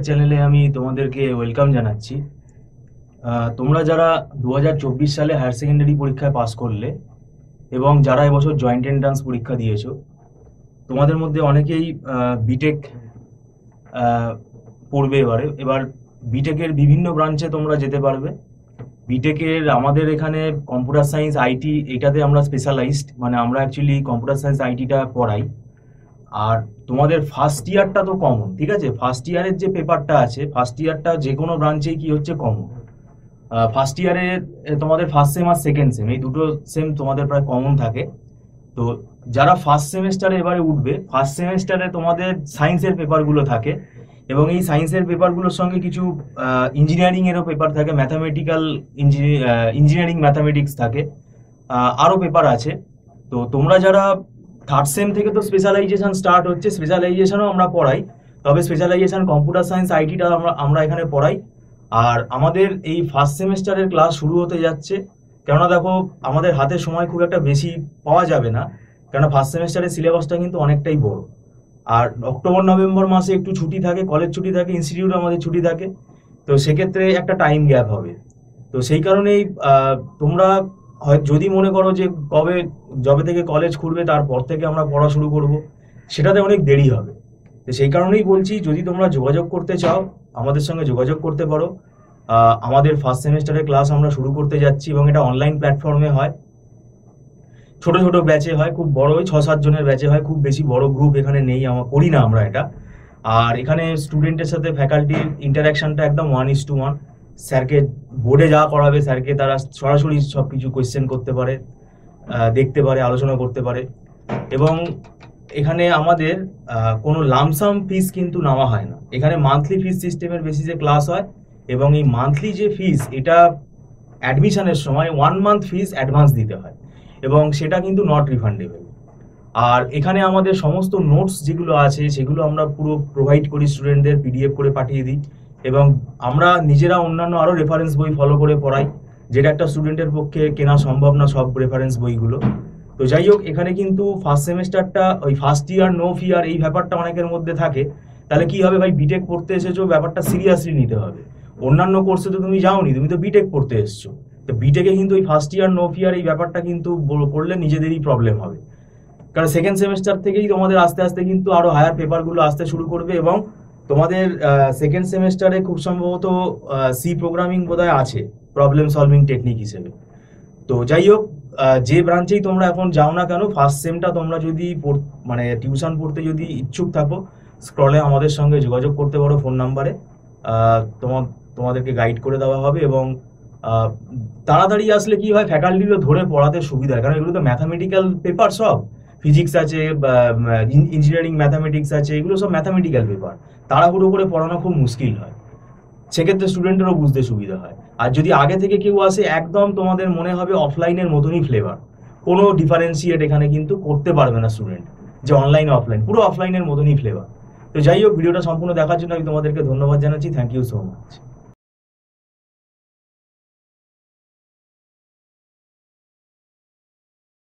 চ্যানেলে আমি তোমাদেরকে ওয়েলকাম জানাচ্ছি। তোমরা যারা 2024 সালে হায়ার সেকেন্ডারি পরীক্ষায় পাস করলে এবং যারা এবছর জয়েন্ট এন্ট্রান্স পরীক্ষা দিয়েছো, তোমাদের মধ্যে অনেকেই বিটেক পড়বে। এবার বিটেকের বিভিন্ন ব্রাঞ্চে তোমরা যেতে পারবে। বিটেকের আমাদের এখানে কম্পিউটার সায়েন্স আইটি এটাতে আমরা স্পেশালাইজড, মানে আমরা অ্যাকচুয়ালি কম্পিউটার সায়েন্স আইটিটা পড়াই। আর তোমাদের ফার্স্ট ইয়ারটা তো কমন, ঠিক আছে? ফার্স্ট ইয়ারের যে পেপারটা আছে, ফার্স্ট ইয়ারটা যে কোনো ব্রাঞ্চেই কি হচ্ছে কমন। ফার্স্ট ইয়ারে তোমাদের ফার্স্ট সেম আর সেকেন্ড সেম এই দুটো সেম তোমাদের প্রায় কমন থাকে। তো যারা ফার্স্ট সেমেস্টারে এবারে উঠবে, ফার্স্ট সেমেস্টারে তোমাদের সায়েন্সের পেপারগুলো থাকে এবং এই সায়েন্সের পেপারগুলোর সঙ্গে কিছু ইঞ্জিনিয়ারিং এরও পেপার থাকে, ম্যাথামেটিক্যাল ইঞ্জিনিয়ারিং ম্যাথামেটিক্স থাকে, আরও পেপার আছে। তো তোমরা যারা থার্ড সেম থেকে তো স্পেশালাইজেশন স্টার্ট হচ্ছে, স্পেশালাইজেশনও আমরা পড়াই, তবে স্পেশালাইজেশন কম্পিউটার সায়েন্স আইটিটা আমরা এখানে পড়াই। আর আমাদের এই ফার্স্ট সেমেস্টারের ক্লাস শুরু হতে যাচ্ছে, কেননা দেখো আমাদের হাতে সময় খুব একটা বেশি পাওয়া যাবে না, কেননা ফার্স্ট সেমেস্টারের সিলেবাসটা কিন্তু অনেকটাই বড়। আর অক্টোবর নভেম্বর মাসে একটু ছুটি থাকে, কলেজ ছুটি থাকে, ইনস্টিটিউট আমাদের ছুটি থাকে, তো সেক্ষেত্রে একটা টাইম গ্যাপ হবে। তো সেই কারণেই তোমরা যদি মনে করো যে যবে থেকে কলেজ খুলবে তারপর থেকে আমরা পড়া শুরু করব, সেটাতে অনেক দেরি হবে। তো সেই কারণেই বলছি, যদি তোমরা যোগাযোগ করতে চাও আমাদের সঙ্গে যোগাযোগ করতে পারো। আমাদের ফার্স্ট সেমেস্টারের ক্লাস আমরা শুরু করতে যাচ্ছি এবং এটা অনলাইন প্ল্যাটফর্মে হয়, ছোট ছোট ব্যাচে হয়, খুব বড় ওই 6-7 জনের ব্যাচে হয়, খুব বেশি বড় গ্রুপ এখানে নেই, করি না আমরা এটা। আর এখানে স্টুডেন্টের সাথে ফ্যাকাল্টির ইন্টারাকশনটা একদম 1:1। স্যারকে বোর্ডে যা করাবে স্যারকে তারা সরাসরি সব কিছু কোয়েশ্চেন করতে পারে, দেখতে পারে, আলোচনা করতে পারে। এবং এখানে আমাদের কোনো লামসাম ফিস কিন্তু নেওয়া হয় না, এখানে মান্থলি ফিস সিস্টেমের বেসিসে ক্লাস হয় এবং এই মান্থলি যে ফিস, এটা অ্যাডমিশনের সময় 1 মান্থ ফিস অ্যাডভান্স দিতে হয় এবং সেটা কিন্তু নট রিফান্ডেবল। আর এখানে আমাদের সমস্ত নোটস যেগুলো আছে সেগুলো আমরা পুরো প্রোভাইড করি স্টুডেন্টদের, পিডিএফ করে পাঠিয়ে দিই এবং আমরা নিজেরা অন্যান্য আরও রেফারেন্স বই ফলো করে পড়াই, যেটা একটা স্টুডেন্টের পক্ষে কেনা সম্ভব না সব রেফারেন্স বইগুলো। তো যাই হোক, এখানে কিন্তু ফার্স্ট সেমেস্টারটা ওই ফার্স্ট ইয়ার নো ফিয়ার এই ব্যাপারটা অনেকের মধ্যে থাকে। তাহলে কি হবে ভাই, বিটেক পড়তে এসেছো, ব্যাপারটা সিরিয়াসলি নিতে হবে। অন্যান্য কোর্সে তো তুমি যাওনি, তুমি তো বিটেক পড়তে এসেছো। তো বিটেকে কিন্তু ওই ফার্স্ট ইয়ার নো ফিয়ার এই ব্যাপারটা কিন্তু করলে নিজেদেরই প্রবলেম হবে, কারণ সেকেন্ড সেমেস্টার থেকেই তোমাদের আস্তে আস্তে কিন্তু আরো হায়ার পেপারগুলো আসতে শুরু করবে এবং তোমাদের সেকেন্ড সেমেস্টারে খুব সম্ভবত সি প্রোগ্রামিং বোধহয় আছে প্রবলেম সলভিং টেকনিক হিসেবে। তো যাই হোক, যে ব্রাঞ্চেই তোমরা এখন যাও না কেন, ফার্স্ট সেমটা তোমরা যদি মানে টিউশন পড়তে যদি ইচ্ছুক থাকো, স্ক্রলে আমাদের সঙ্গে যোগাযোগ করতে পারো ফোন নাম্বারে। তোমাদেরকে গাইড করে দেওয়া হবে এবং তাড়াতাড়ি আসলে কি হয়, ফ্যাকাল্টিরও ধরে পড়াতে সুবিধা হয়, কারণ এগুলো তো ম্যাথামেটিক্যাল পেপার, সব ফিজিক্স আছে, ইঞ্জিনিয়ারিং ম্যাথামেটিক্স আছে, এগুলো সব ম্যাথামেটিক্যাল পেপার, তাড়াহুড়ো করে পড়ানো খুব মুশকিল হয়, সেক্ষেত্রে স্টুডেন্টেরও বুঝতে সুবিধা হয়। আর যদি আগে থেকে কেউ আসে, একদম তোমাদের মনে হবে অফলাইনের মতনই ফ্লেভার, কোনো ডিফারেন্সিয়েট এখানে কিন্তু করতে পারবে না স্টুডেন্ট যে অনলাইন অফলাইন, পুরো অফলাইনের মতনই ফ্লেভার। তো যাই হোক, ভিডিওটা সম্পূর্ণ দেখার জন্য আমি তোমাদেরকে ধন্যবাদ জানাচ্ছি। Thank you so much.